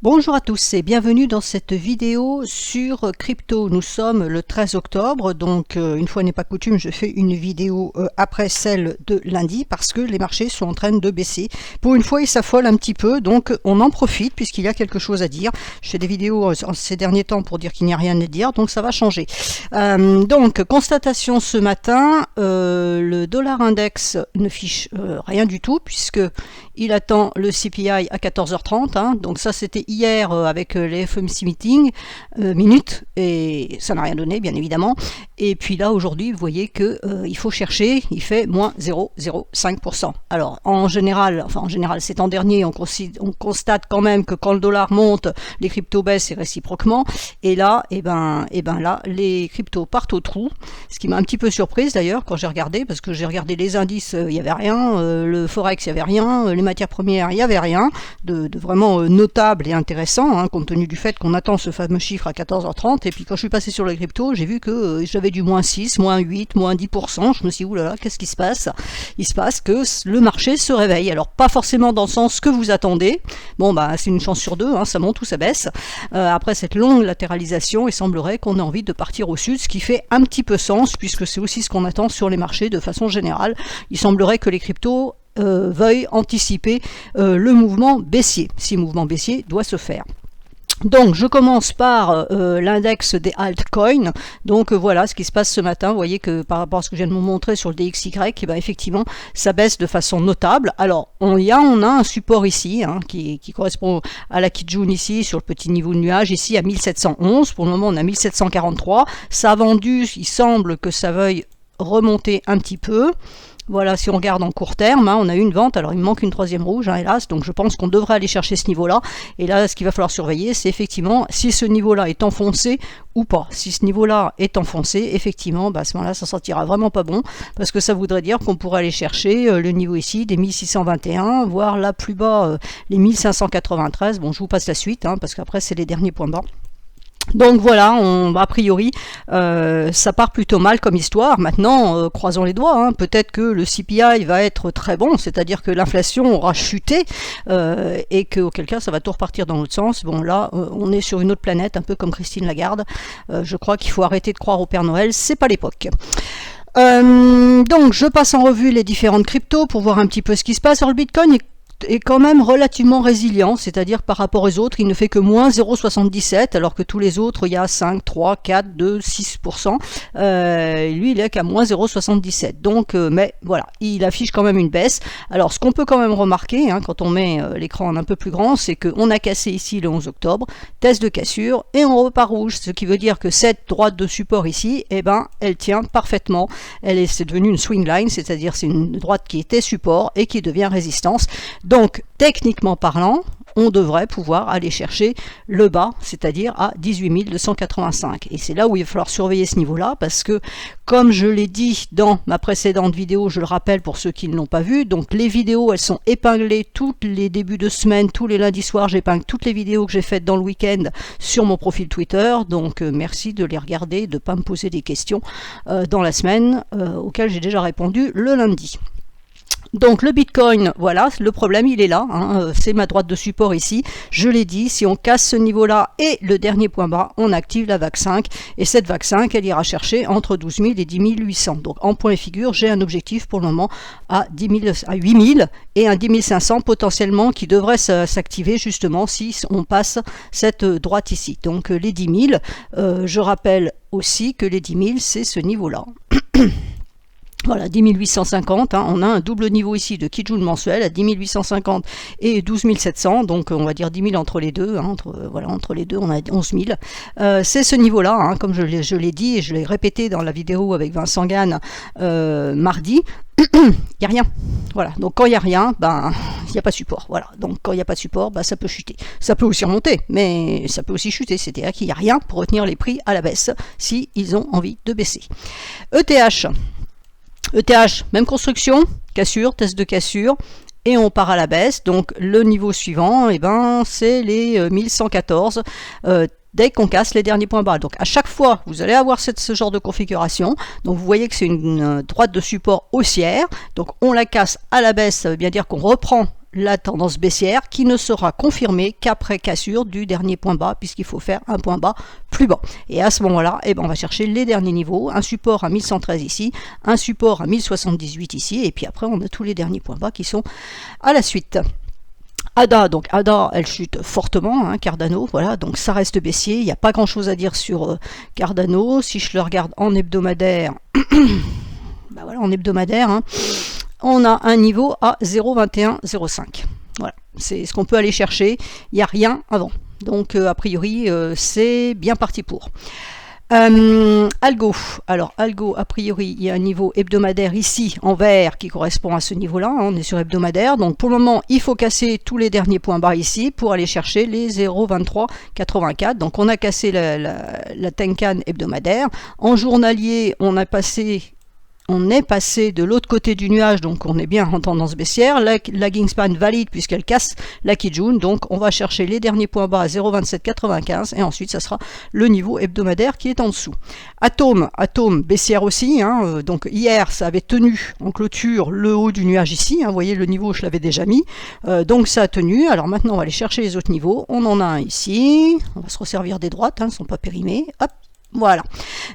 Bonjour à tous et bienvenue dans cette vidéo sur crypto. Nous sommes le 13 octobre, donc une fois n'est pas coutume, je fais une vidéo après celle de lundi parce que les marchés sont en train de baisser. Pour une fois, ils s'affolent un petit peu, donc on en profite puisqu'il y a quelque chose à dire. Je fais des vidéos ces derniers temps pour dire qu'il n'y a rien à dire, donc ça va changer. Donc, constatation ce matin, le dollar index ne fiche rien du tout puisque il attend le CPI à 14h30, hein, donc ça c'était hier avec les FOMC meeting, minutes, et ça n'a rien donné bien évidemment. Et puis là aujourd'hui vous voyez que il faut chercher, il fait moins 0,05%. Alors en général ces temps derniers on constate quand même que quand le dollar monte, les cryptos baissent et réciproquement. Et là, là les cryptos partent au trou, ce qui m'a un petit peu surprise d'ailleurs quand j'ai regardé, parce que j'ai regardé les indices, il n'y avait rien, le forex il n'y avait rien, les matières premières il n'y avait rien de vraiment notable et intéressant, hein, compte tenu du fait qu'on attend ce fameux chiffre à 14h30. Et puis quand je suis passé sur les cryptos, j'ai vu que j'avais du moins 6, moins 8, moins 10%. Je me suis dit, oulala, qu'est-ce qui se passe? Il se passe que le marché se réveille. Alors pas forcément dans le sens que vous attendez. Bon, bah c'est une chance sur deux, hein, ça monte ou ça baisse. Après cette longue latéralisation, il semblerait qu'on ait envie de partir au sud, ce qui fait un petit peu sens, puisque c'est aussi ce qu'on attend sur les marchés de façon générale. Il semblerait que les cryptos veuille anticiper le mouvement baissier, si le mouvement baissier doit se faire. Donc je commence par l'index des altcoins. Donc voilà ce qui se passe ce matin. Vous voyez que par rapport à ce que je viens de vous montrer sur le DXY, effectivement ça baisse de façon notable. Alors on a un support ici, hein, qui correspond à la Kijun ici sur le petit niveau de nuage ici à 1711. Pour le moment on a 1743. Ça a vendu, il semble que ça veuille remonter un petit peu. Voilà, si on regarde en court terme, hein, on a eu une vente, alors il me manque une troisième rouge, hein, hélas, donc je pense qu'on devrait aller chercher ce niveau-là. Et là, ce qu'il va falloir surveiller, c'est effectivement si ce niveau-là est enfoncé ou pas. Si ce niveau-là est enfoncé, effectivement, à ce moment-là, ça sentira vraiment pas bon, parce que ça voudrait dire qu'on pourrait aller chercher le niveau ici des 1621, voire là plus bas, les 1593. Bon, je vous passe la suite, hein, parce qu'après, c'est les derniers points bas. Donc voilà, a priori, ça part plutôt mal comme histoire. Maintenant, croisons les doigts, hein, peut-être que le CPI va être très bon, c'est-à-dire que l'inflation aura chuté et qu'auquel cas ça va tout repartir dans l'autre sens. Bon là, on est sur une autre planète, un peu comme Christine Lagarde. Je crois qu'il faut arrêter de croire au Père Noël, c'est pas l'époque. Donc je passe en revue les différentes cryptos pour voir un petit peu ce qui se passe. Alors le Bitcoin est quand même relativement résilient, c'est-à-dire par rapport aux autres, il ne fait que moins 0,77, alors que tous les autres, il y a 5, 3, 4, 2, 6%. Lui, il est qu'à moins 0,77. Donc, mais voilà, il affiche quand même une baisse. Alors, ce qu'on peut quand même remarquer, hein, quand on met l'écran un peu plus grand, c'est qu'on a cassé ici le 11 octobre, test de cassure, et on repart rouge, ce qui veut dire que cette droite de support ici, elle tient parfaitement. C'est devenu une swing line, c'est-à-dire c'est une droite qui était support et qui devient résistance. Donc, techniquement parlant, on devrait pouvoir aller chercher le bas, c'est-à-dire à 18 285. Et c'est là où il va falloir surveiller ce niveau-là, parce que, comme je l'ai dit dans ma précédente vidéo, je le rappelle pour ceux qui ne l'ont pas vu, donc les vidéos, elles sont épinglées tous les débuts de semaine, tous les lundis soirs, j'épingle toutes les vidéos que j'ai faites dans le week-end sur mon profil Twitter, donc merci de les regarder, de ne pas me poser des questions dans la semaine, auxquelles j'ai déjà répondu le lundi. Donc le Bitcoin, voilà, le problème il est là, hein, c'est ma droite de support ici, je l'ai dit, si on casse ce niveau-là et le dernier point bas, on active la vague 5, et cette vague 5, elle ira chercher entre 12 000 et 10 800. Donc en point et figure, j'ai un objectif pour le moment à 8 000 et un 10 500 potentiellement qui devrait s'activer justement si on passe cette droite ici. Donc les 10 000, je rappelle aussi que les 10 000 c'est ce niveau-là. Voilà, 10 850, hein, on a un double niveau ici de Kijun mensuel à 10 850 et 12 700, donc on va dire 10 000 entre les deux, hein, entre les deux on a 11 000. C'est ce niveau-là, hein, comme je l'ai dit et je l'ai répété dans la vidéo avec Vincent Gann mardi, il n'y a rien. Voilà, donc quand il n'y a rien, il n'y a pas de support. Voilà, donc quand il n'y a pas de support, ça peut chuter. Ça peut aussi remonter, mais ça peut aussi chuter, c'est-à-dire qu'il n'y a rien pour retenir les prix à la baisse si ils ont envie de baisser. ETH, même construction, cassure, test de cassure, et on part à la baisse. Donc le niveau suivant, c'est les 1114. Dès qu'on casse les derniers points bas. Donc à chaque fois, vous allez avoir ce genre de configuration. Donc vous voyez que c'est une droite de support haussière. Donc on la casse à la baisse, ça veut bien dire qu'on reprend la tendance baissière qui ne sera confirmée qu'après cassure du dernier point bas, puisqu'il faut faire un point bas plus bas. Et à ce moment-là, eh ben, on va chercher les derniers niveaux, un support à 1113 ici, un support à 1078 ici, et puis après on a tous les derniers points bas qui sont à la suite. ADA, donc ADA, elle chute fortement, hein, Cardano, voilà, donc ça reste baissier, il n'y a pas grand chose à dire sur Cardano. Si je le regarde en hebdomadaire, bah voilà, en hebdomadaire, hein, on a un niveau à 0,2105. Voilà, c'est ce qu'on peut aller chercher, il n'y a rien avant. Donc a priori, c'est bien parti pour. Algo, alors Algo, a priori, il y a un niveau hebdomadaire ici en vert qui correspond à ce niveau-là, hein, on est sur hebdomadaire, donc pour le moment il faut casser tous les derniers points bas ici pour aller chercher les 0,2384, donc on a cassé la Tenkan hebdomadaire, en journalier on est passé de l'autre côté du nuage, donc on est bien en tendance baissière. La lagging span valide puisqu'elle casse la Kijun, donc on va chercher les derniers points bas à 0,2795 et ensuite ça sera le niveau hebdomadaire qui est en dessous. Atome baissière aussi, hein, donc hier ça avait tenu en clôture le haut du nuage ici, hein, vous voyez le niveau je l'avais déjà mis, donc ça a tenu. Alors maintenant on va aller chercher les autres niveaux, on en a un ici, on va se resservir des droites, hein, elles ne sont pas périmées, hop. Voilà,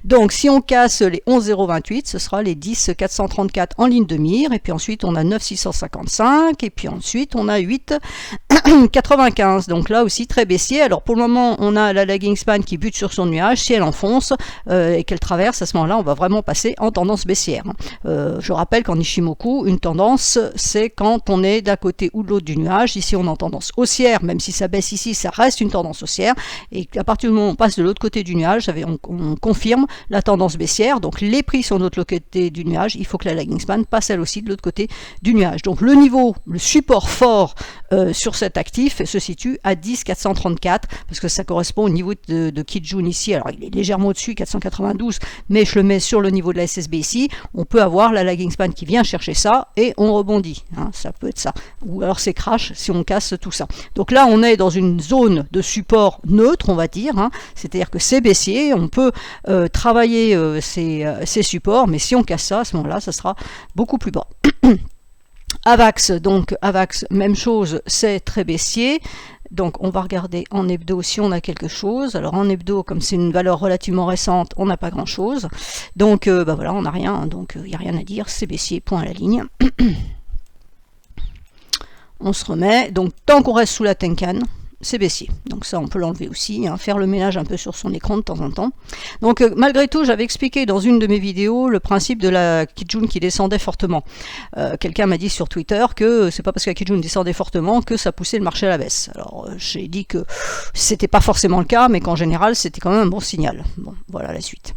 donc si on casse les 11,028, ce sera les 10,434 en ligne de mire, et puis ensuite on a 9,655, et puis ensuite on a 8,95, donc là aussi très baissier. Alors pour le moment on a la lagging span qui bute sur son nuage, si elle enfonce et qu'elle traverse, à ce moment là on va vraiment passer en tendance baissière. Je rappelle qu'en Ishimoku, une tendance c'est quand on est d'un côté ou de l'autre du nuage. Ici on est en tendance haussière, même si ça baisse ici, ça reste une tendance haussière, et à partir du moment où on passe de l'autre côté du nuage, on confirme la tendance baissière, donc les prix sont de l'autre côté du nuage, il faut que la lagging span passe elle aussi de l'autre côté du nuage. Donc le niveau, le support fort sur cet actif se situe à 10,434, parce que ça correspond au niveau de Kijun ici, alors il est légèrement au-dessus, 492, mais je le mets sur le niveau de la SSB ici, on peut avoir la lagging span qui vient chercher ça, et on rebondit, hein, ça peut être ça, ou alors c'est crash si on casse tout ça. Donc là on est dans une zone de support neutre, on va dire, hein, c'est-à-dire que c'est baissier, on peut travailler ces supports, mais si on casse ça, à ce moment-là, ça sera beaucoup plus bas. AVAX, donc AVAX, même chose, c'est très baissier. Donc on va regarder en hebdo si on a quelque chose. Alors en hebdo, comme c'est une valeur relativement récente, on n'a pas grand chose. Donc bah voilà, on n'a rien, donc il n'y a rien à dire, c'est baissier, point à la ligne. On se remet, donc tant qu'on reste sous la Tenkan, c'est baissier. Donc ça on peut l'enlever aussi, hein, faire le ménage un peu sur son écran de temps en temps. Donc malgré tout, j'avais expliqué dans une de mes vidéos le principe de la Kijun qui descendait fortement. Quelqu'un m'a dit sur Twitter que c'est pas parce que la Kijun descendait fortement que ça poussait le marché à la baisse. Alors j'ai dit que c'était pas forcément le cas, mais qu'en général c'était quand même un bon signal. Bon, voilà la suite.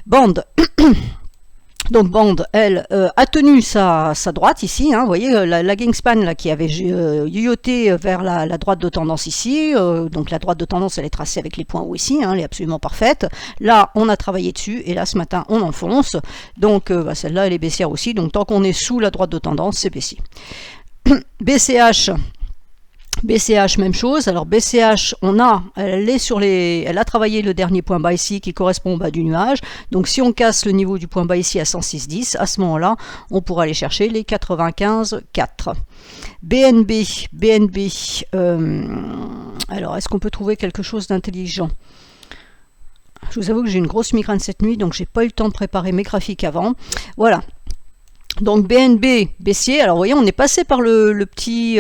Band. Donc Band, elle, a tenu sa droite ici, hein, vous voyez la lagging span là, qui avait yoyoté vers la droite de tendance ici, donc la droite de tendance elle est tracée avec les points hauts ici, hein, elle est absolument parfaite. Là on a travaillé dessus, et là ce matin on enfonce, donc bah, celle-là elle est baissière aussi, donc tant qu'on est sous la droite de tendance, c'est baissier. BCH, même chose. Alors BCH, elle a travaillé le dernier point bas ici qui correspond au bas du nuage. Donc si on casse le niveau du point bas ici à 106,10, à ce moment-là, on pourra aller chercher les 95,4. BNB, alors est-ce qu'on peut trouver quelque chose d'intelligent? Je vous avoue que j'ai une grosse migraine cette nuit, donc j'ai pas eu le temps de préparer mes graphiques avant. Voilà. Donc BNB baissier, alors vous voyez on est passé par le petit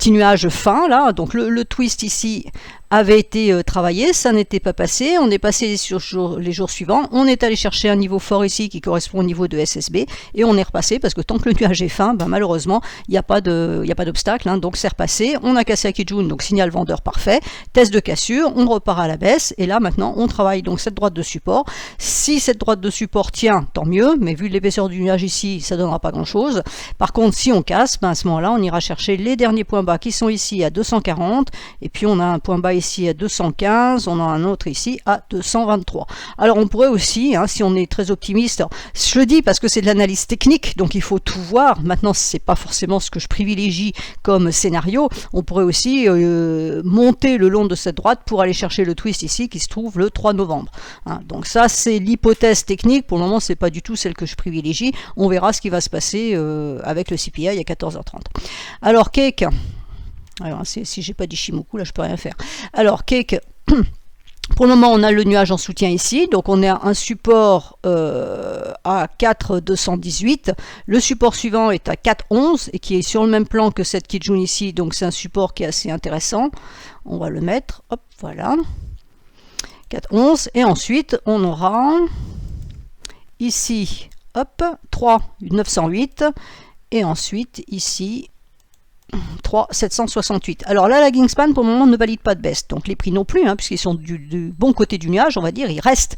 nuage fin là, donc le twist ici avait été travaillé, ça n'était pas passé, on est passé sur les jours suivants, on est allé chercher un niveau fort ici qui correspond au niveau de SSB, et on est repassé parce que tant que le nuage est fin, ben, malheureusement il n'y a pas d'obstacle, hein, donc c'est repassé, on a cassé à Kijun, donc signal vendeur parfait, test de cassure, on repart à la baisse, et là maintenant on travaille donc cette droite de support. Si cette droite de support tient, tant mieux, mais vu l'épaisseur du nuage ici, ça ne donnera pas grand chose. Par contre si on casse, ben, à ce moment là on ira chercher les derniers points bas qui sont ici à 240, et puis on a un point bas ici à 215, on a un autre ici à 223. Alors on pourrait aussi, hein, si on est très optimiste, je le dis parce que c'est de l'analyse technique, donc il faut tout voir. Maintenant, c'est pas forcément ce que je privilégie comme scénario. On pourrait aussi monter le long de cette droite pour aller chercher le twist ici qui se trouve le 3 novembre. Hein, donc ça, c'est l'hypothèse technique. Pour le moment, c'est pas du tout celle que je privilégie. On verra ce qui va se passer avec le CPI à 14h30. Alors, Cake, alors, si j'ai pas d'Ishimoku, là, je peux rien faire. Alors, Cake, pour le moment, on a le nuage en soutien ici, donc on a un support à 4,218. Le support suivant est à 4,11 et qui est sur le même plan que cette Kijun ici, donc c'est un support qui est assez intéressant. On va le mettre, hop, voilà. 4,11 et ensuite on aura ici, hop, 3,908 et ensuite ici 3,768. Alors là, la lagging span pour le moment ne valide pas de baisse, donc les prix non plus, hein, puisqu'ils sont du bon côté du nuage, on va dire, ils restent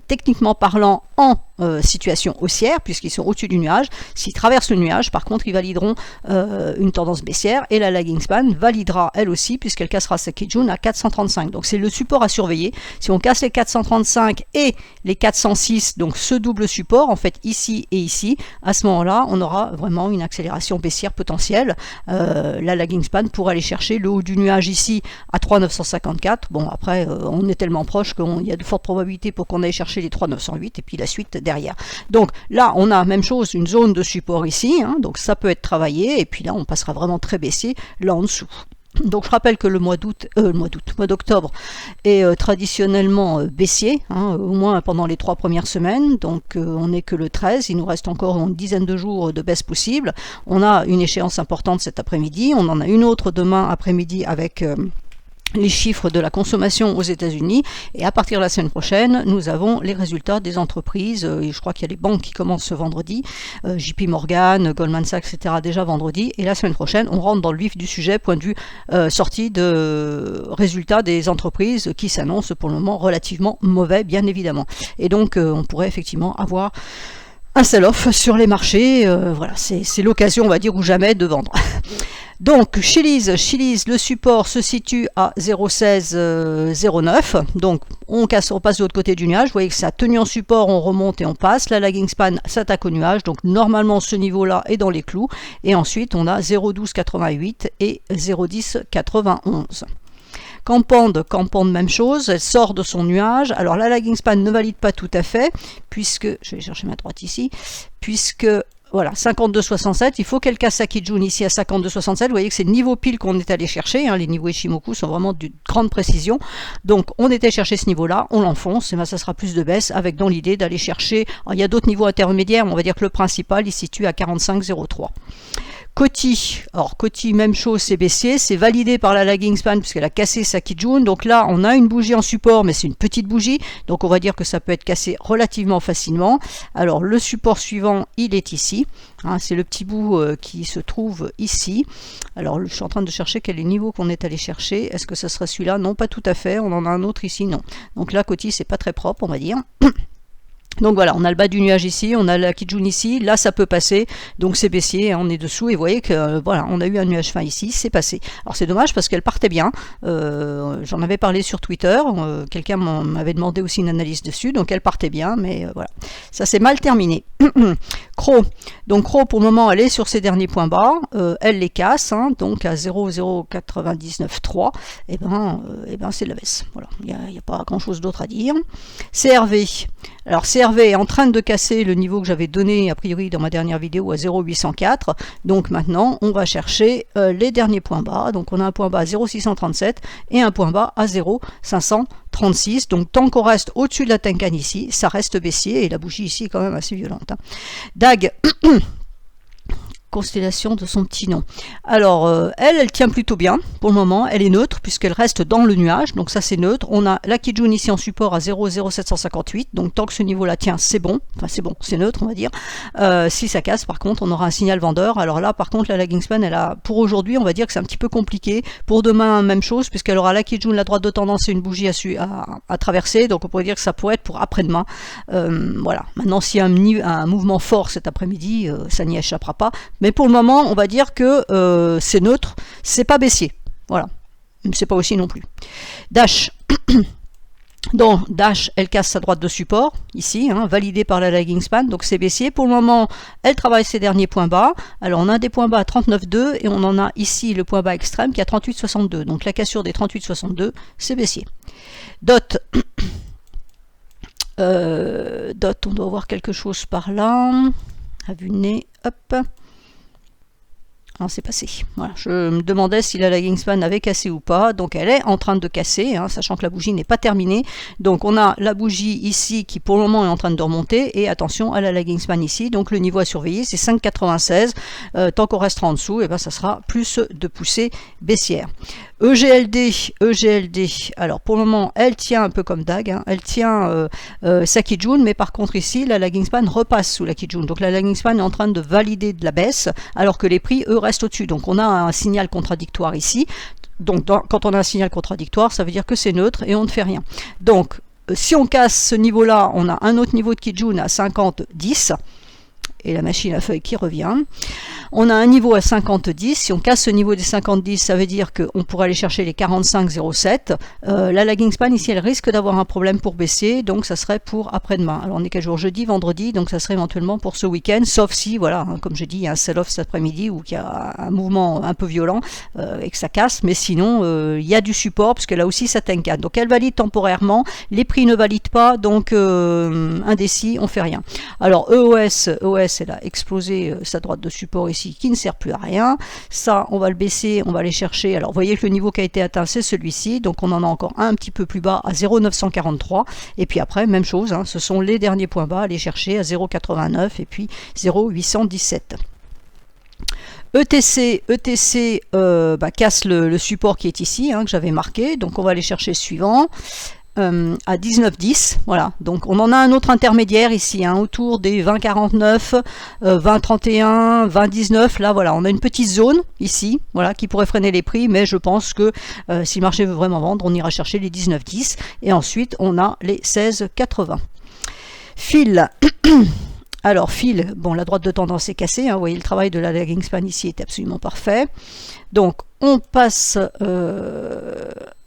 techniquement parlant en situation haussière puisqu'ils sont au-dessus du nuage. S'ils traversent le nuage, par contre, ils valideront une tendance baissière et la lagging span validera elle aussi puisqu'elle cassera sa Kijun à 435. Donc c'est le support à surveiller. Si on casse les 435 et les 406, donc ce double support, en fait ici et ici, à ce moment-là, on aura vraiment une accélération baissière potentielle. La lagging span pour aller chercher le haut du nuage ici à 3,954. Bon, après, on est tellement proche qu'il y a de fortes probabilités pour qu'on aille chercher les 3,908 et puis la suite derrière. Donc là, on a même chose, une zone de support ici, hein, donc ça peut être travaillé, et puis là, on passera vraiment très baissier là en dessous. Donc je rappelle que le mois d'octobre est traditionnellement baissier, hein, au moins pendant les 3 premières semaines, donc on n'est que le 13, il nous reste encore une dizaine de jours de baisse possible. On a une échéance importante cet après-midi, on en a une autre demain après-midi avec les chiffres de la consommation aux États-Unis, et à partir de la semaine prochaine, nous avons les résultats des entreprises, et je crois qu'il y a les banques qui commencent ce vendredi, JP Morgan, Goldman Sachs, etc. déjà vendredi, et la semaine prochaine, on rentre dans le vif du sujet, point de vue sortie de résultats des entreprises qui s'annoncent pour le moment relativement mauvais, bien évidemment. Et donc, on pourrait effectivement avoir un sell-off sur les marchés, voilà, c'est l'occasion, on va dire, ou jamais de vendre. Donc, Chili's, le support se situe à 0,1609. Donc, on passe de l'autre côté du nuage. Vous voyez que ça a tenu en support, on remonte et on passe. La lagging span s'attaque au nuage. Donc, normalement, ce niveau-là est dans les clous. Et ensuite, on a 0,1288 et 0,1091. Campande, même chose, elle sort de son nuage. Alors, la lagging span ne valide pas tout à fait, puisque, je vais chercher ma droite ici, puisque voilà, 52,67, il faut qu'elle casse sa Kijun ici à 52,67. Vous voyez que c'est le niveau pile qu'on est allé chercher, hein, les niveaux Ishimoku sont vraiment d'une grande précision. Donc on était chercher ce niveau-là, on l'enfonce, et bien ça sera plus de baisse, avec dans l'idée d'aller chercher, alors, il y a d'autres niveaux intermédiaires, mais on va dire que le principal, il se situe à 45,03. Coty, alors Coty, même chose, c'est baissier, c'est validé par la lagging span puisqu'elle a cassé sa Kijun. Donc là, on a une bougie en support, mais c'est une petite bougie, donc on va dire que ça peut être cassé relativement facilement. Alors le support suivant, il est ici, hein, c'est le petit bout qui se trouve ici. Alors je suis en train de chercher quel est le niveau qu'on est allé chercher. Est-ce que ça serait celui-là? Non, pas tout à fait. On en a un autre ici, non. Donc là, Coty, c'est pas très propre, on va dire. Donc voilà, on a le bas du nuage ici, on a la Kijun ici, là ça peut passer, donc c'est baissier, hein, on est dessous, et vous voyez que voilà, on a eu un nuage fin ici, c'est passé. Alors c'est dommage parce qu'elle partait bien, j'en avais parlé sur Twitter, quelqu'un m'avait demandé aussi une analyse dessus, donc elle partait bien, mais voilà, ça s'est mal terminé. Crow, donc Crow pour le moment elle est sur ses derniers points bas, elle les casse, hein, donc à 0,0993, et ben c'est de la baisse, voilà, il n'y a pas grand chose d'autre à dire. CRV, alors CRV est en train de casser le niveau que j'avais donné a priori dans ma dernière vidéo à 0,804. Donc maintenant, on va chercher les derniers points bas. Donc on a un point bas à 0,637 et un point bas à 0,536. Donc tant qu'on reste au-dessus de la Tenkan ici, ça reste baissier et la bougie ici est quand même assez violente. Hein. DAG constellation de son petit nom. Alors, elle tient plutôt bien pour le moment, elle est neutre puisqu'elle reste dans le nuage, donc ça c'est neutre. On a la Kijun ici en support à 0,0758, donc tant que ce niveau-là tient, c'est bon, enfin c'est bon, c'est neutre on va dire. Si ça casse par contre, on aura un signal vendeur. Alors là par contre, la lagging span, elle a, pour aujourd'hui, on va dire que c'est un petit peu compliqué. Pour demain, même chose, puisqu'elle aura la Kijun, la droite de tendance et une bougie à traverser, donc on pourrait dire que ça pourrait être pour après-demain. Voilà, maintenant s'il y a un mouvement fort cet après-midi, ça n'y échappera pas. Mais pour le moment, on va dire que c'est neutre, c'est pas baissier. Voilà. c'est pas aussi non plus. Dash. Donc Dash, elle casse sa droite de support, ici, hein, validée par la lagging span, donc c'est baissier. Pour le moment, elle travaille ses derniers points bas. Alors on a des points bas à 39,2 et on en a ici le point bas extrême qui est à 38,62. Donc la cassure des 38,62, c'est baissier. Dot. Dot, on doit voir quelque chose par là. À vue de nez, hop. Non, c'est passé. Voilà. Je me demandais si la lagging span avait cassé ou pas. Donc elle est en train de casser, hein, sachant que la bougie n'est pas terminée. Donc on a la bougie ici qui pour le moment est en train de remonter. Et attention à la lagging span ici. Donc le niveau à surveiller c'est 5,96. Tant qu'on restera en dessous, et ben, ça sera plus de poussée baissière. EGLD, alors pour le moment elle tient un peu comme DAG, hein, elle tient sa Kijun, mais par contre ici la lagging span repasse sous la Kijun, donc la lagging span est en train de valider de la baisse, alors que les prix eux restent au-dessus, donc on a un signal contradictoire ici, donc quand on a un signal contradictoire ça veut dire que c'est neutre et on ne fait rien. Donc si on casse ce niveau là, on a un autre niveau de Kijun à 50,10, et la machine à feuilles qui revient. On a un niveau à 50,10. Si on casse ce niveau des 50,10, ça veut dire qu'on pourrait aller chercher les 45,07. La lagging span ici, elle risque d'avoir un problème pour baisser, donc ça serait pour après-demain. Alors on est quel jour? Jeudi, vendredi, donc ça serait éventuellement pour ce week-end, sauf si, voilà, hein, comme je dis, il y a un sell-off cet après-midi ou qu'il y a un mouvement un peu violent et que ça casse, mais sinon, il y a du support, parce que là aussi, ça Tenkan. Donc elle valide temporairement, les prix ne valident pas, donc indécis, on fait rien. Alors EOS, elle a explosé sa droite de support ici qui ne sert plus à rien. Ça, on va le baisser, on va aller chercher. Alors, vous voyez que le niveau qui a été atteint, c'est celui-ci. Donc, on en a encore un petit peu plus bas à 0,943. Et puis après, même chose, hein, ce sont les derniers points bas à aller chercher à 0,89 et puis 0,817. ETC casse le support qui est ici, hein, que j'avais marqué. Donc, on va aller chercher le suivant. À 19,10, voilà, donc on en a un autre intermédiaire ici, hein, autour des 20,49, 20,31, 20,19, là voilà, on a une petite zone ici, voilà, qui pourrait freiner les prix, mais je pense que si le marché veut vraiment vendre, on ira chercher les 19,10, et ensuite on a les 16,80. Fil. Alors fil, bon, la droite de tendance est cassée, hein, vous voyez le travail de la lagging span ici est absolument parfait. Donc on passe,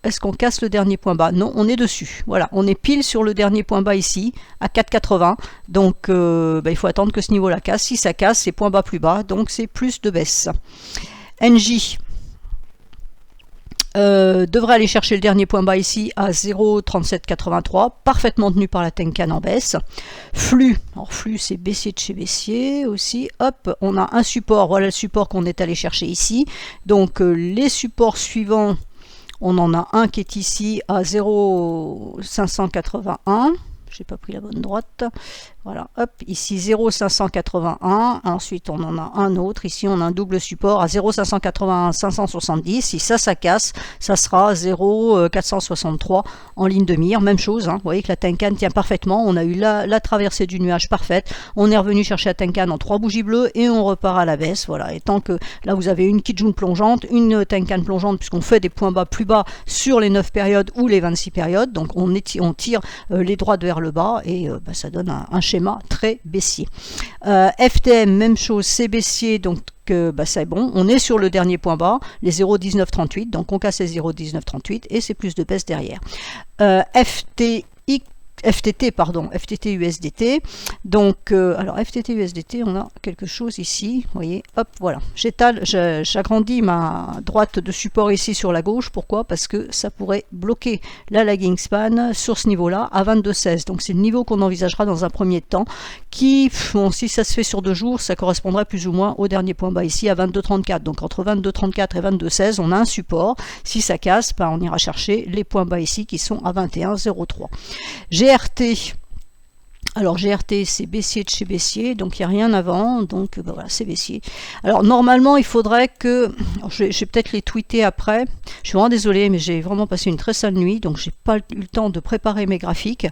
est-ce qu'on casse le dernier point bas? Non, on est dessus, voilà, on est pile sur le dernier point bas ici, à 4,80, donc il faut attendre que ce niveau-là casse. Si ça casse, c'est point bas plus bas, donc c'est plus de baisse. NJ. Devrait aller chercher le dernier point bas ici à 0,3783, parfaitement tenu par la Tenkan en baisse. Flux, alors flux c'est baissier de chez baissier aussi, hop, on a un support, voilà le support qu'on est allé chercher ici, donc les supports suivants, on en a un qui est ici à 0,581, j'ai pas pris la bonne droite, voilà, hop, ici 0,581, ensuite on en a un autre, ici on a un double support à 0,581, 570, si ça casse, ça sera 0,463 en ligne de mire, même chose, hein, vous voyez que la Tenkan tient parfaitement, on a eu la traversée du nuage parfaite, on est revenu chercher la Tenkan en 3 bougies bleues et on repart à la baisse, voilà, et tant que là vous avez une Kijun plongeante, une Tenkan plongeante, puisqu'on fait des points bas plus bas sur les 9 périodes ou les 26 périodes, donc on tire les droites vers le bas et ça donne un schéma très baissier. FTM, même chose, c'est baissier, donc c'est bon, on est sur le dernier point bas, les 0,1938, donc on casse les 0,1938 et c'est plus de baisse derrière. FTT USDT, donc alors FTT USDT, on a quelque chose ici, vous voyez, hop, voilà, j'agrandis ma droite de support ici sur la gauche, pourquoi? Parce que ça pourrait bloquer la lagging span sur ce niveau-là à 22,16, donc c'est le niveau qu'on envisagera dans un premier temps, qui, bon, si ça se fait sur 2 jours, ça correspondrait plus ou moins au dernier point bas ici à 22,34, donc entre 22,34 et 22,16, on a un support, si ça casse, on ira chercher les points bas ici qui sont à 21,03. GRT, alors GRT c'est baissier de chez baissier, donc il n'y a rien avant, donc voilà, c'est baissier. Alors normalement il faudrait que, je vais peut-être les tweeter après, je suis vraiment désolée mais j'ai vraiment passé une très sale nuit, donc j'ai pas eu le temps de préparer mes graphiques.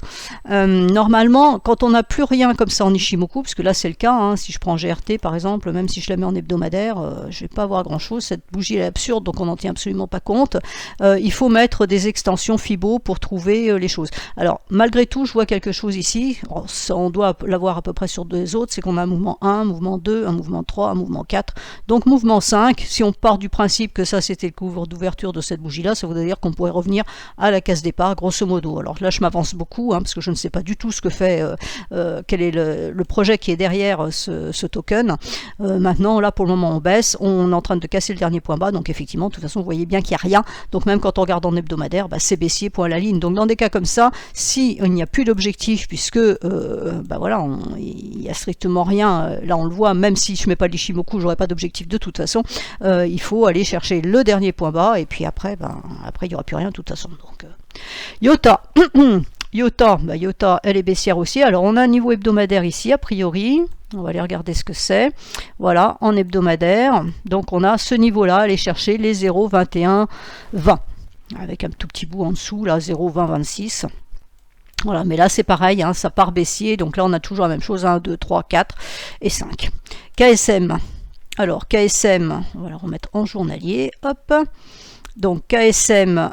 Normalement quand on n'a plus rien comme ça en Ishimoku, parce que là c'est le cas, hein, si je prends GRT par exemple, même si je la mets en hebdomadaire, je vais pas avoir grand chose, cette bougie est absurde donc on n'en tient absolument pas compte. Il faut mettre des extensions Fibo pour trouver les choses. Alors malgré tout je vois quelque chose ici, force, on doit l'avoir à peu près sur deux autres, c'est qu'on a un mouvement 1, un mouvement 2, un mouvement 3, un mouvement 4. Donc mouvement 5, si on part du principe que ça c'était le couvre d'ouverture de cette bougie-là, ça voudrait dire qu'on pourrait revenir à la case départ, grosso modo. Alors là, je m'avance beaucoup, parce que je ne sais pas du tout ce que fait, quel est le projet qui est derrière ce token. Maintenant, là, pour le moment, on baisse, on est en train de casser le dernier point bas, donc effectivement, de toute façon, vous voyez bien qu'il n'y a rien. Donc même quand on regarde en hebdomadaire, c'est baissier point à la ligne. Donc dans des cas comme ça, si il n'y a plus d'objectif, puisque voilà, il n'y a strictement rien, là on le voit, même si je ne mets pas l'Ishimoku, j'aurai pas d'objectif de toute façon, il faut aller chercher le dernier point bas, et puis après, il n'y aura plus rien de toute façon. Donc, Yota Yota, elle est baissière aussi. Alors on a un niveau hebdomadaire ici, a priori. On va aller regarder ce que c'est. Voilà, en hebdomadaire. Donc on a ce niveau-là, aller chercher les 0, 21, 20. Avec un tout petit bout en dessous, là, 0, 20, 26. Voilà, mais là c'est pareil, ça part baissier. Donc là on a toujours la même chose, 1, 2, 3, 4 et 5. KSM. Alors KSM, on va le remettre en journalier. Hop. Donc KSM,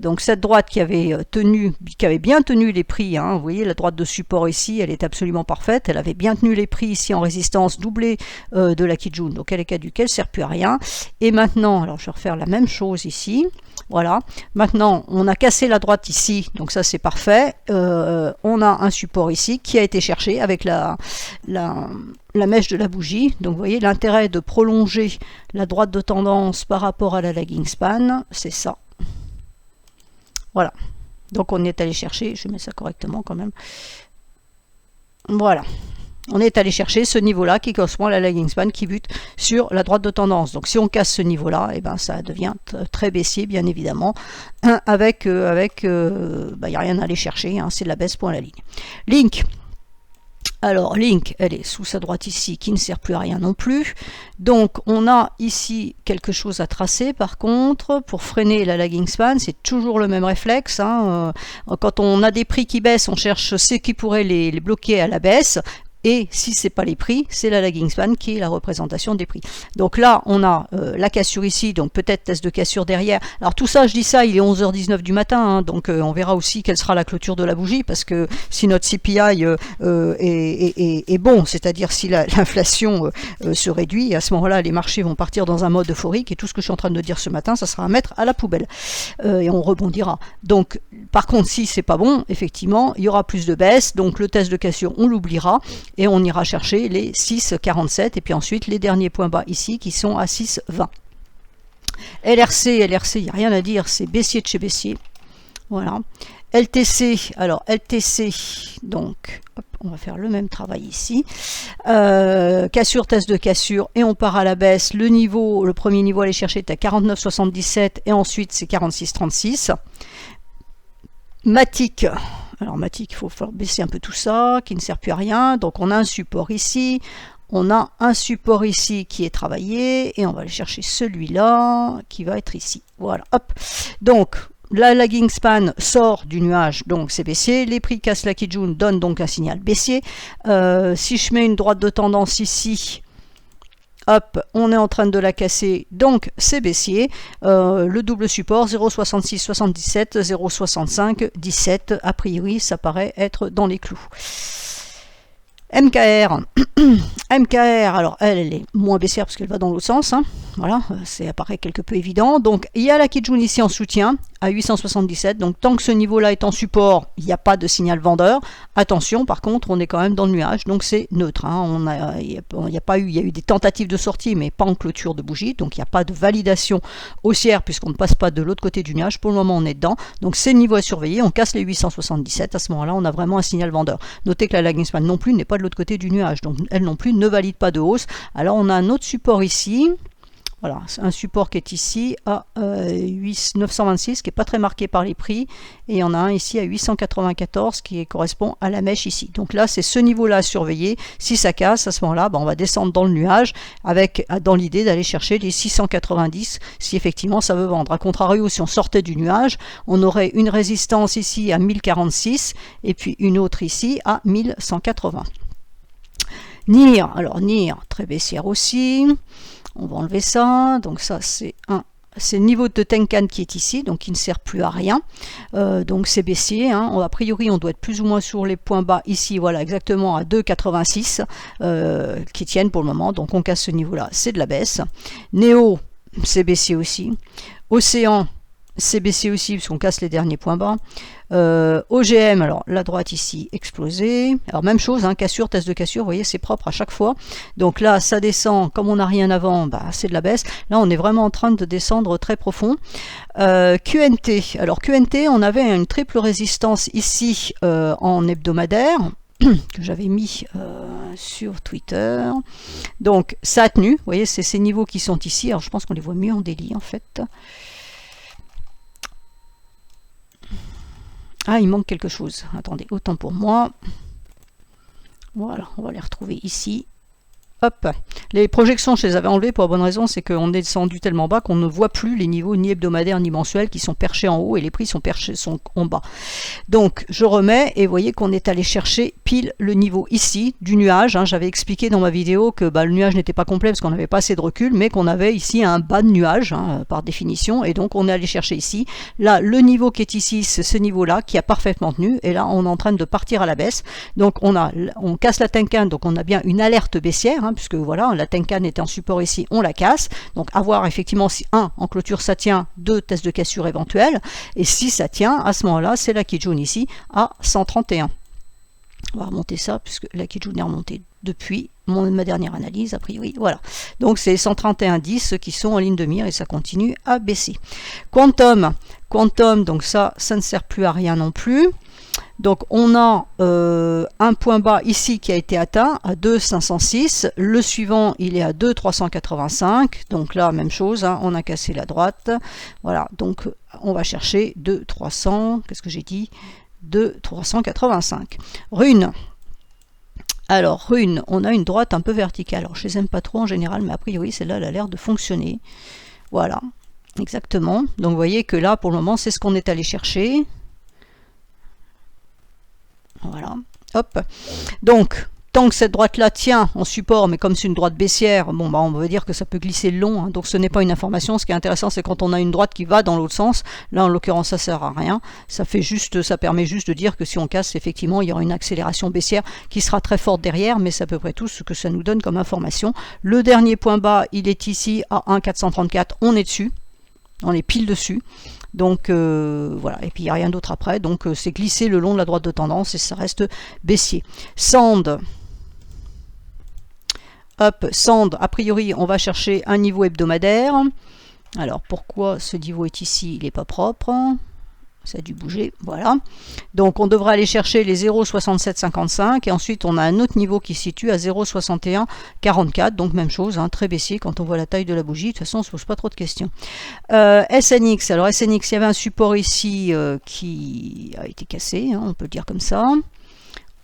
donc cette droite qui avait bien tenu les prix, vous voyez la droite de support ici, elle est absolument parfaite, elle avait bien tenu les prix ici en résistance doublée de la Kijun, donc elle est caduque, elle ne sert plus à rien. Et maintenant, alors je vais refaire la même chose ici, voilà, maintenant on a cassé la droite ici, donc ça c'est parfait, on a un support ici qui a été cherché avec la mèche de la bougie. Donc vous voyez l'intérêt de prolonger la droite de tendance par rapport à la lagging span, c'est ça. Voilà. Donc on est allé chercher, je mets ça correctement quand même. Voilà. On est allé chercher ce niveau-là qui correspond à la lagging span qui bute sur la droite de tendance. Donc si on casse ce niveau-là, ça devient très baissier, bien évidemment. Il n'y a rien à aller chercher, c'est de la baisse point à la ligne. Link. Alors, Link, elle est sous sa droite ici, qui ne sert plus à rien non plus. Donc, on a ici quelque chose à tracer. Par contre, pour freiner la lagging span, c'est toujours le même réflexe. Quand on a des prix qui baissent, on cherche ce qui pourrait les bloquer à la baisse. Et si ce n'est pas les prix, c'est la lagging span qui est la représentation des prix. Donc là, on a la cassure ici, donc peut-être test de cassure derrière. Alors tout ça, je dis ça, il est 11h19 du matin, donc on verra aussi quelle sera la clôture de la bougie, parce que si notre CPI est bon, c'est-à-dire si l'inflation se réduit, à ce moment-là, les marchés vont partir dans un mode euphorique, et tout ce que je suis en train de dire ce matin, ça sera à mettre à la poubelle. Et on rebondira. Donc, par contre, si c'est pas bon, effectivement, il y aura plus de baisse, donc le test de cassure, on l'oubliera, et on ira chercher les 6,47 et puis ensuite les derniers points bas ici qui sont à 6,20. LRC, il n'y a rien à dire, c'est baissier de chez baissier. Voilà. LTC, alors LTC, donc hop, on va faire le même travail ici. Cassure, test de cassure et on part à la baisse. Le premier niveau à aller chercher est à 49,77 et ensuite c'est 46,36. Matic. Alors Matic, il faut baisser un peu tout ça, qui ne sert plus à rien. Donc on a un support ici, on a un support ici qui est travaillé, et on va aller chercher celui-là, qui va être ici. Voilà, hop. Donc la lagging span sort du nuage, donc c'est baissier. Les prix cassent la Kijun, donnent donc un signal baissier. Si je mets une droite de tendance ici, hop, on est en train de la casser, donc c'est baissier. Le double support 0,66, 77, 0,65, 17. A priori, ça paraît être dans les clous. MKR. MKR, alors elle est moins baissière parce qu'elle va dans l'autre sens. Voilà, ça apparaît quelque peu évident. Donc il y a la Kijun ici en soutien à 877. Donc tant que ce niveau-là est en support, il n'y a pas de signal vendeur. Attention, par contre, on est quand même dans le nuage, donc c'est neutre. Il y a eu des tentatives de sortie, mais pas en clôture de bougie. Donc il n'y a pas de validation haussière puisqu'on ne passe pas de l'autre côté du nuage. Pour le moment, on est dedans. Donc ces niveaux à surveiller. On casse les 877. À ce moment-là, on a vraiment un signal vendeur. Notez que la lagging span non plus n'est pas de l'autre côté du nuage. Donc elle non plus ne valide pas de hausse. Alors on a un autre support ici. Voilà, un support qui est ici à 926, qui n'est pas très marqué par les prix, et il y en a un ici à 894 qui correspond à la mèche ici. Donc là, c'est ce niveau-là à surveiller. Si ça casse, à ce moment-là, on va descendre dans le nuage dans l'idée d'aller chercher les 690 si effectivement ça veut vendre. A contrario, si on sortait du nuage, on aurait une résistance ici à 1046 et puis une autre ici à 1180. NIR, alors NIR, très baissière aussi. On va enlever ça, donc ça c'est un c'est le niveau de Tenkan qui est ici, donc qui ne sert plus à rien. Donc c'est baissier. Hein. A priori, on doit être plus ou moins sur les points bas ici, voilà, exactement à 2,86 qui tiennent pour le moment. Donc on casse ce niveau-là, c'est de la baisse. Néo, c'est baissier aussi. Océan, c'est baissier aussi, puisqu'on casse les derniers points bas. OGM, alors la droite ici, explosée. Alors même chose, hein, cassure, test de cassure, vous voyez, c'est propre à chaque fois. Donc là, ça descend, comme on n'a rien avant, bah, c'est de la baisse. Là, on est vraiment en train de descendre très profond. QNT, alors QNT, on avait une triple résistance ici en hebdomadaire, que j'avais mis sur Twitter. Donc ça a tenu, vous voyez, c'est ces niveaux qui sont ici. Alors je pense qu'on les voit mieux en délit en fait. Ah, il manque quelque chose. Attendez, autant pour moi. Voilà, on va les retrouver ici. Hop, les projections, je les avais enlevées pour la bonne raison, c'est qu'on est descendu tellement bas qu'on ne voit plus les niveaux ni hebdomadaires ni mensuels qui sont perchés en haut et les prix sont en bas. Donc je remets et vous voyez qu'on est allé chercher pile le niveau ici du nuage. Hein. J'avais expliqué dans ma vidéo que le nuage n'était pas complet parce qu'on n'avait pas assez de recul, mais qu'on avait ici un bas de nuage hein, par définition, et donc on est allé chercher ici. Là, le niveau qui est ici, c'est ce niveau-là qui a parfaitement tenu, et là on est en train de partir à la baisse. Donc on casse la Tenkan, donc on a bien une alerte baissière. Hein, puisque voilà, la Tenkan était en support ici, on la casse. Donc à voir effectivement si 1 en clôture ça tient, 2 tests de cassure éventuels, et si ça tient, à ce moment-là, c'est la Kijun ici à 131. On va remonter ça, puisque la Kijun est remontée depuis ma dernière analyse, a priori, voilà. Donc c'est 131,10 qui sont en ligne de mire, et ça continue à baisser. Quantum, donc ça ne sert plus à rien non plus. Donc on a un point bas ici qui a été atteint à 2,506. Le suivant, il est à 2,385. Donc là, même chose, hein, on a cassé la droite. Voilà, donc on va chercher 2,300. Qu'est-ce que j'ai dit? 2,385. Rune. Alors, rune, on a une droite un peu verticale. Alors, je les aime pas trop en général, mais a priori, celle-là, elle a l'air de fonctionner. Voilà, exactement. Donc, vous voyez que là, pour le moment, c'est ce qu'on est allé chercher. Voilà, hop. Donc, tant que cette droite-là tient en support, mais comme c'est une droite baissière, bon, bah, on veut dire que ça peut glisser le long. Hein, donc, ce n'est pas une information. Ce qui est intéressant, c'est quand on a une droite qui va dans l'autre sens. Là, en l'occurrence, ça sert à rien. Ça permet juste de dire que si on casse, effectivement, il y aura une accélération baissière qui sera très forte derrière, mais c'est à peu près tout ce que ça nous donne comme information. Le dernier point bas, il est ici à 1,434. On est dessus. On est pile dessus. Donc voilà, et puis il n'y a rien d'autre après, donc c'est glissé le long de la droite de tendance et ça reste baissier. Sand, hop, Sand, a priori on va chercher un niveau hebdomadaire. Alors pourquoi ce niveau est ici, il n'est pas propre, ça a dû bouger, voilà. Donc on devrait aller chercher les 0,6755 et ensuite on a un autre niveau qui se situe à 0,6144, donc même chose, hein, très baissier quand on voit la taille de la bougie. De toute façon on ne se pose pas trop de questions. SNX, alors SNX, il y avait un support ici qui a été cassé, hein, on peut le dire comme ça.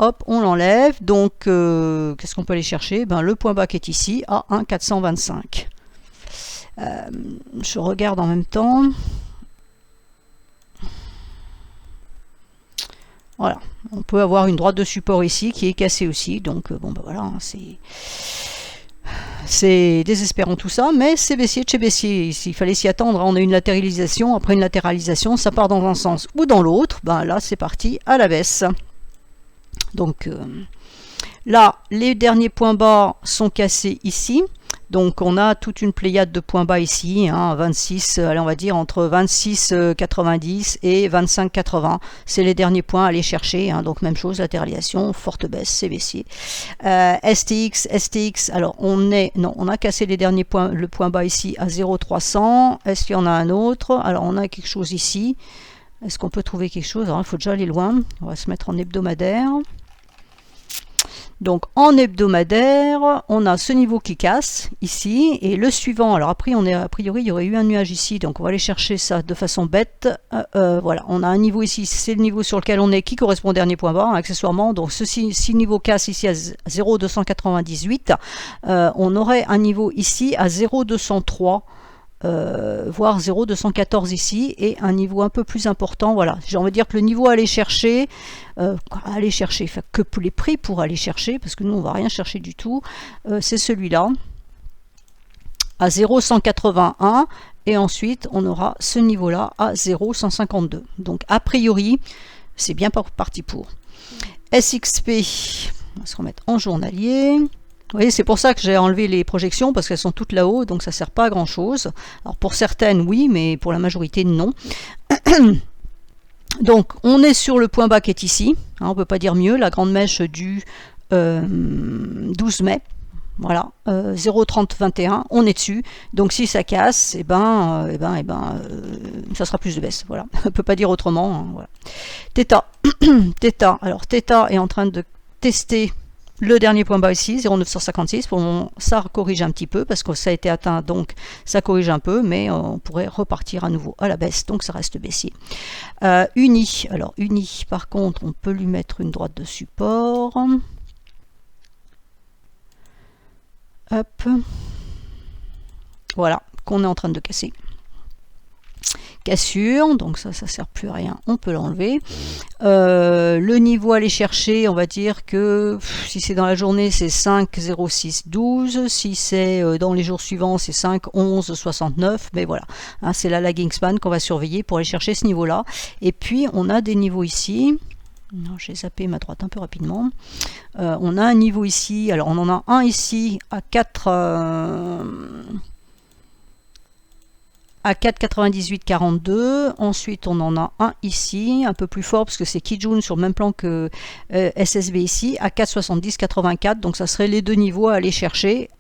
Hop, on l'enlève, donc qu'est-ce qu'on peut aller chercher? Le point bas qui est ici à 1,425. Je regarde en même temps. Voilà, on peut avoir une droite de support ici qui est cassée aussi, donc bon ben voilà, c'est désespérant tout ça, mais c'est baissier de chez baissier. Il fallait s'y attendre, hein. On a une latéralisation, après une latéralisation, ça part dans un sens ou dans l'autre, ben là c'est parti à la baisse. Donc là, les derniers points bas sont cassés ici. Donc on a toute une pléiade de points bas ici, hein, 26, allez, on va dire entre 26,90 et 25,80. C'est les derniers points à aller chercher, hein, donc même chose, latéralisation, forte baisse, c'est baissier. STX, alors on a cassé les derniers points, le point bas ici à 0,300. Est-ce qu'il y en a un autre? Alors on a quelque chose ici. Est-ce qu'on peut trouver quelque chose? Alors il faut déjà aller loin. On va se mettre en hebdomadaire. Donc en hebdomadaire, on a ce niveau qui casse ici, et le suivant, alors après a priori il y aurait eu un nuage ici, donc on va aller chercher ça de façon bête. Voilà, on a un niveau ici, c'est le niveau sur lequel on est, qui correspond au dernier point bas, hein, accessoirement. Donc si niveau casse ici à 0,298, on aurait un niveau ici à 0,203. Voire 0,214 ici, et un niveau un peu plus important. Voilà, j'ai envie de dire que le niveau à aller chercher, enfin, que les prix pour aller chercher, parce que nous on va rien chercher du tout, c'est celui-là à 0,181, et ensuite on aura ce niveau-là à 0,152. Donc a priori, c'est bien parti pour. SXP, on va se remettre en journalier. Vous voyez, c'est pour ça que j'ai enlevé les projections, parce qu'elles sont toutes là-haut, donc ça ne sert pas à grand-chose. Alors pour certaines, oui, mais pour la majorité, non. Donc on est sur le point bas qui est ici, hein, on ne peut pas dire mieux, la grande mèche du 12 mai. Voilà, 0,3021, on est dessus. Donc si ça casse, ça sera plus de baisse. Voilà, on ne peut pas dire autrement. Hein, voilà. Theta, Theta. Alors Theta est en train de tester le dernier point bas ici, 0,956. Pour le moment, ça corrige un petit peu parce que ça a été atteint, donc ça corrige un peu, mais on pourrait repartir à nouveau à la baisse, donc ça reste baissier. Uni, alors Uni, par contre, on peut lui mettre une droite de support. Hop. Voilà, qu'on est en train de casser. Cassure, donc ça sert plus à rien, on peut l'enlever. Le niveau à aller chercher, on va dire que si c'est dans la journée, c'est 5, 0, 6, 12. Si c'est dans les jours suivants, c'est 5, 11, 69. Mais voilà, hein, c'est la lagging span qu'on va surveiller pour aller chercher ce niveau-là. Et puis, on a des niveaux ici. J'ai zappé ma droite un peu rapidement. On a un niveau ici, alors on en a un ici à 4,9842. Ensuite on en a un ici, un peu plus fort parce que c'est Kijun sur le même plan que SSB ici, à 4,7084. Donc ça serait les deux niveaux à aller chercher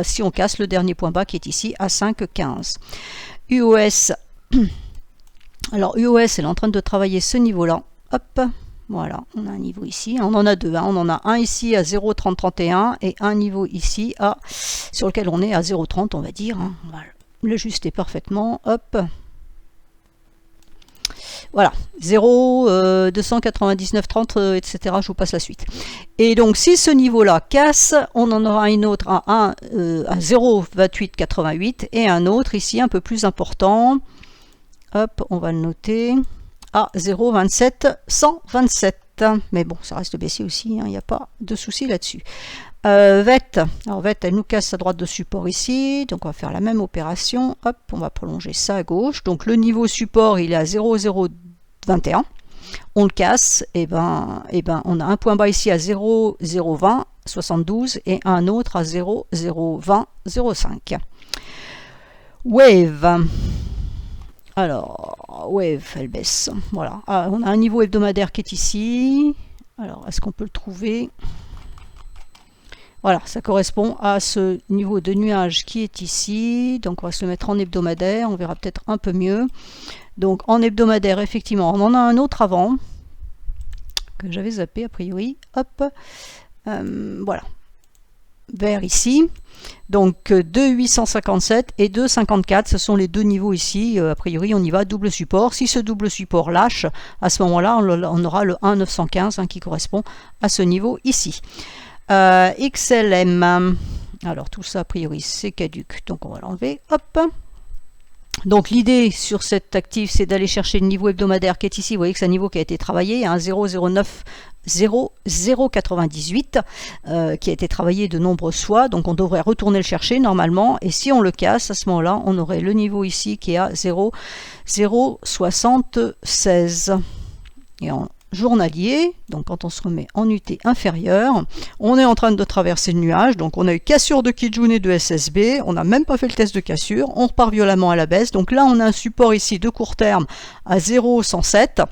si on casse le dernier point bas qui est ici à 5,15. UOS, alors UOS elle est en train de travailler ce niveau-là. Hop. Voilà, on a un niveau ici, on en a deux, hein. On en a un ici à 0,3031 et un niveau ici sur lequel on est à 0,30 on va dire, hein. On va l'ajuster parfaitement, hop. Voilà, 0, 299,30, etc. Je vous passe la suite. Et donc si ce niveau-là casse, on en aura une autre à 0,2888 et un autre ici un peu plus important. Hop, on va le noter. À 0,27127. Mais bon, ça reste baissier aussi, il n'y a pas de souci là-dessus. VET, alors VET, elle nous casse sa droite de support ici, donc on va faire la même opération. Hop, on va prolonger ça à gauche. Donc le niveau support, il est à 0,021. On le casse, et ben, on a un point bas ici à 0,020, 72 et un autre à 0,020, 05. Wave. Alors, Wave, elle baisse. Voilà. On a un niveau hebdomadaire qui est ici. Alors, est-ce qu'on peut le trouver? Voilà, ça correspond à ce niveau de nuage qui est ici. Donc, on va se le mettre en hebdomadaire. On verra peut-être un peu mieux. Donc, en hebdomadaire, effectivement, on en a un autre avant que j'avais zappé a priori. Hop. Voilà. Vert ici. Donc 2,857 et 2,54, ce sont les deux niveaux ici. A priori, on y va double support. Si ce double support lâche, à ce moment-là, on aura le 1,915 hein, qui correspond à ce niveau ici. XLM, alors tout ça, a priori, c'est caduc, donc on va l'enlever. Hop. Donc l'idée sur cet actif, c'est d'aller chercher le niveau hebdomadaire qui est ici. Vous voyez que c'est un niveau qui a été travaillé, hein, 0,098 qui a été travaillé de nombreuses fois. Donc on devrait retourner le chercher normalement. Et si on le casse, à ce moment-là, on aurait le niveau ici qui est à 0,076. Et en journalier, donc quand on se remet en UT inférieure, on est en train de traverser le nuage, donc on a eu cassure de Kijun et de SSB, on n'a même pas fait le test de cassure, on repart violemment à la baisse, donc là on a un support ici de court terme à 0,107.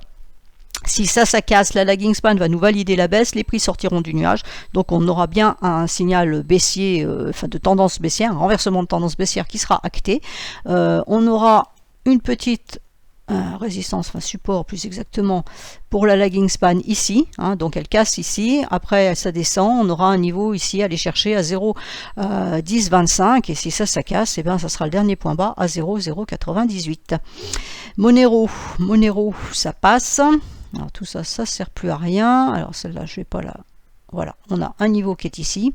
Si ça casse, la lagging span va nous valider la baisse, les prix sortiront du nuage, donc on aura bien un signal baissier, de tendance baissière, un renversement de tendance baissière qui sera acté. On aura une petite résistance, support plus exactement, pour la lagging span ici, hein, donc elle casse ici, après ça descend, on aura un niveau ici à aller chercher à 0,1025 et si ça casse, et bien ça sera le dernier point bas à 0,098. Monero, ça passe, alors tout ça sert plus à rien, alors celle-là je vais pas la... Voilà, on a un niveau qui est ici,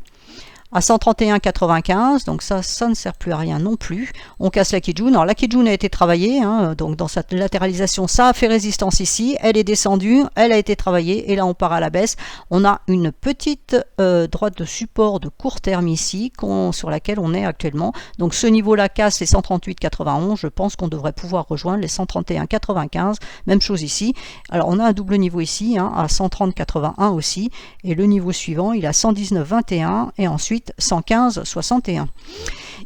à 131,95, donc ça ne sert plus à rien non plus. On casse la Kijun. Alors la Kijun a été travaillée, hein, donc dans cette latéralisation, ça a fait résistance ici, elle est descendue, elle a été travaillée, et là on part à la baisse. On a une petite droite de support de court terme ici, sur laquelle on est actuellement. Donc ce niveau-là casse les 138,91, je pense qu'on devrait pouvoir rejoindre les 131,95, même chose ici. Alors on a un double niveau ici, hein, à 130,81 aussi, et le niveau suivant, il a 119,21, et ensuite 115,61.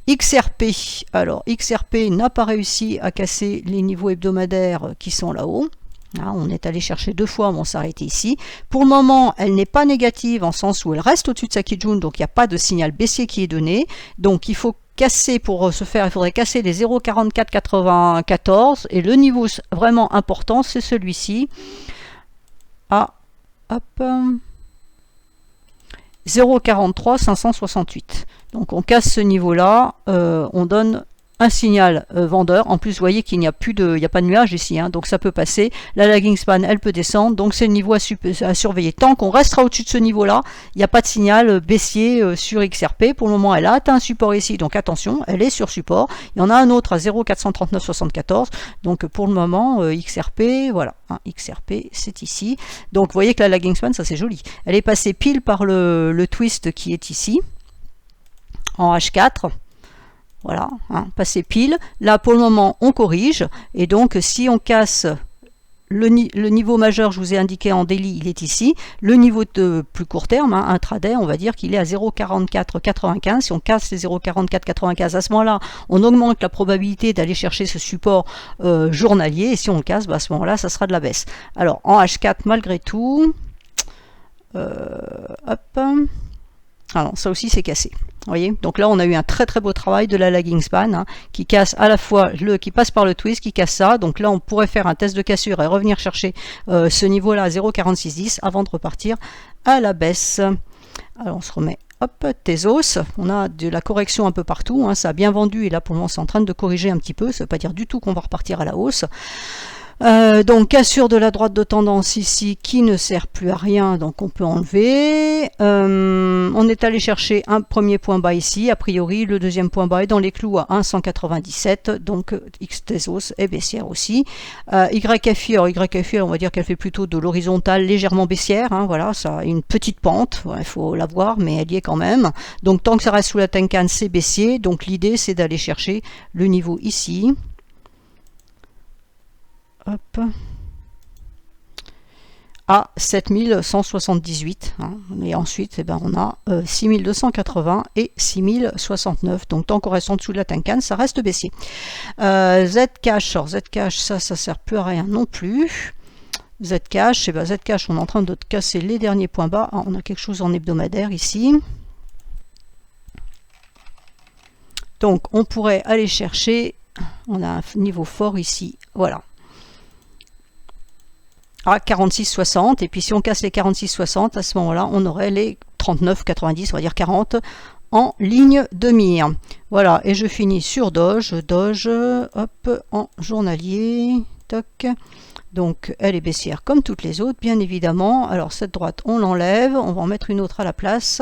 XRP, alors XRP n'a pas réussi à casser les niveaux hebdomadaires qui sont là-haut. On est allé chercher 2 fois, mais on s'est arrêté ici. Pour le moment, elle n'est pas négative en sens où elle reste au-dessus de sa Kijun, donc il n'y a pas de signal baissier qui est donné. Donc il faut casser, pour ce faire, il faudrait casser les 0,4494, et le niveau vraiment important, c'est celui-ci, à 0,43 568. Donc on casse ce niveau-là, on donne un signal vendeur. En plus, vous voyez qu'il n'y a plus de, il n'y a pas de nuage ici, hein, donc ça peut passer. La lagging span, elle peut descendre, donc c'est le niveau à surveiller. Tant qu'on restera au-dessus de ce niveau-là, il n'y a pas de signal baissier sur XRP. Pour le moment, elle a atteint un support ici, donc attention, elle est sur support. Il y en a un autre à 0,439,74. Donc pour le moment, XRP, voilà, hein, XRP, c'est ici. Donc vous voyez que la lagging span, ça c'est joli. Elle est passée pile par le twist qui est ici, en H4. Voilà, hein, passé pile. Là, pour le moment, on corrige. Et donc, si on casse le niveau majeur, je vous ai indiqué en daily, il est ici. Le niveau de plus court terme, hein, intraday, on va dire qu'il est à 0,4495. Si on casse les 0,4495, à ce moment-là, on augmente la probabilité d'aller chercher ce support journalier. Et si on le casse, bah, à ce moment-là, ça sera de la baisse. Alors, en H4, malgré tout, hop. Alors, ça aussi, c'est cassé. Vous voyez, donc là on a eu un très beau travail de la lagging span, hein, qui casse à la fois qui passe par le twist, qui casse ça. Donc là on pourrait faire un test de cassure et revenir chercher ce niveau là à 0,4610 avant de repartir à la baisse. Alors on se remet, hop, Tezos, on a de la correction un peu partout, hein, ça a bien vendu, et là pour le moment c'est en train de corriger un petit peu. Ça ne veut pas dire du tout qu'on va repartir à la hausse. Donc cassure de la droite de tendance ici qui ne sert plus à rien, donc on peut enlever. On est allé chercher un premier point bas ici, a priori le deuxième point bas est dans les clous à 1,197, donc X-Tezos est baissière aussi. YFI, alors YFI on va dire qu'elle fait plutôt de l'horizontale légèrement baissière, hein, voilà, ça a une petite pente, il faut la voir mais elle y est quand même. Donc tant que ça reste sous la Tenkan c'est baissier, donc l'idée c'est d'aller chercher le niveau ici. Hop, à 7178, hein, et ensuite eh ben, on a 6280 et 6069, donc tant qu'on reste en dessous de la Tenkan ça reste baissier. Zcash, alors Zcash ça sert plus à rien non plus. Zcash, et ben Zcash on est en train de casser les derniers points bas, ah, on a quelque chose en hebdomadaire ici, donc on pourrait aller chercher, on a un niveau fort ici, voilà, à 46,60, et puis si on casse les 46,60, à ce moment-là, on aurait les 39,90, on va dire 40, en ligne de mire. Voilà, et je finis sur Doge, hop, en journalier, toc. Donc elle est baissière comme toutes les autres, bien évidemment. Alors cette droite, on l'enlève, on va en mettre une autre à la place,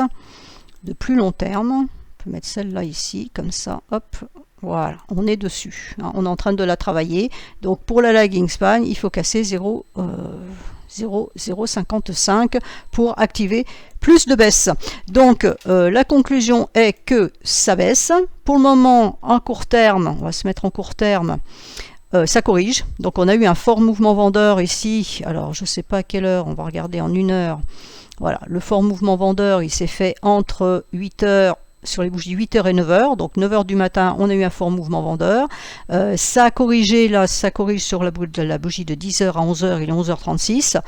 de plus long terme. On peut mettre celle-là ici, comme ça, hop. Voilà, on est dessus, hein, on est en train de la travailler. Donc pour la lagging span, il faut casser 0,55 pour activer plus de baisse. Donc la conclusion est que ça baisse. Pour le moment, en court terme, on va se mettre en court terme, ça corrige. Donc on a eu un fort mouvement vendeur ici. Alors je ne sais pas à quelle heure, on va regarder en 1 heure. Voilà, le fort mouvement vendeur, il s'est fait entre 8 heures, sur les bougies 8h et 9h, donc 9h du matin on a eu un fort mouvement vendeur, ça a corrigé, là ça corrige sur la bougie de 10h à 11h, il est 11h36,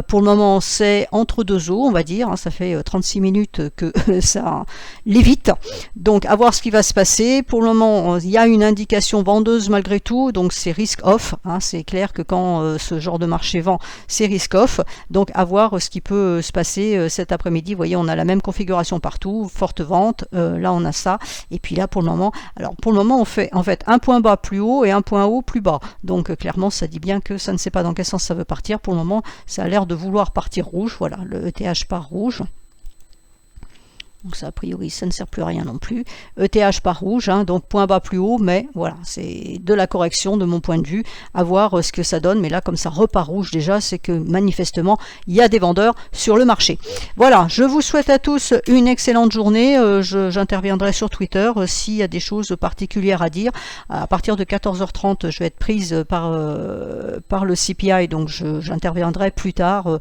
pour le moment c'est entre deux eaux on va dire, hein, ça fait 36 minutes que ça lévite, donc à voir ce qui va se passer. Pour le moment il y a une indication vendeuse malgré tout, donc c'est risk off, hein, c'est clair que quand ce genre de marché vend c'est risk off, donc à voir ce qui peut se passer cet après-midi. Vous voyez on a la même configuration partout, forte vente, là on a ça, et puis là pour le moment, alors pour le moment on fait en fait un point bas plus haut et un point haut plus bas, donc clairement ça dit bien que ça ne sait pas dans quel sens ça veut partir. Pour le moment ça a l'air de vouloir partir rouge, voilà, le ETH part rouge, Donc ça, a priori, ça ne sert plus à rien non plus. ETH pas rouge, hein, donc point bas plus haut, mais voilà, c'est de la correction de mon point de vue, à voir ce que ça donne. Mais là, comme ça repart rouge déjà, c'est que manifestement, il y a des vendeurs sur le marché. Voilà, je vous souhaite à tous une excellente journée. J'interviendrai sur Twitter s'il y a des choses particulières à dire. À partir de 14h30, je vais être prise par le CPI, donc j'interviendrai plus tard,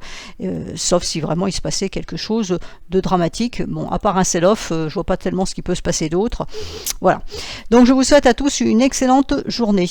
sauf si vraiment il se passait quelque chose de dramatique. Bon, à part un sell-off, je vois pas tellement ce qui peut se passer d'autre. Voilà. Donc je vous souhaite à tous une excellente journée.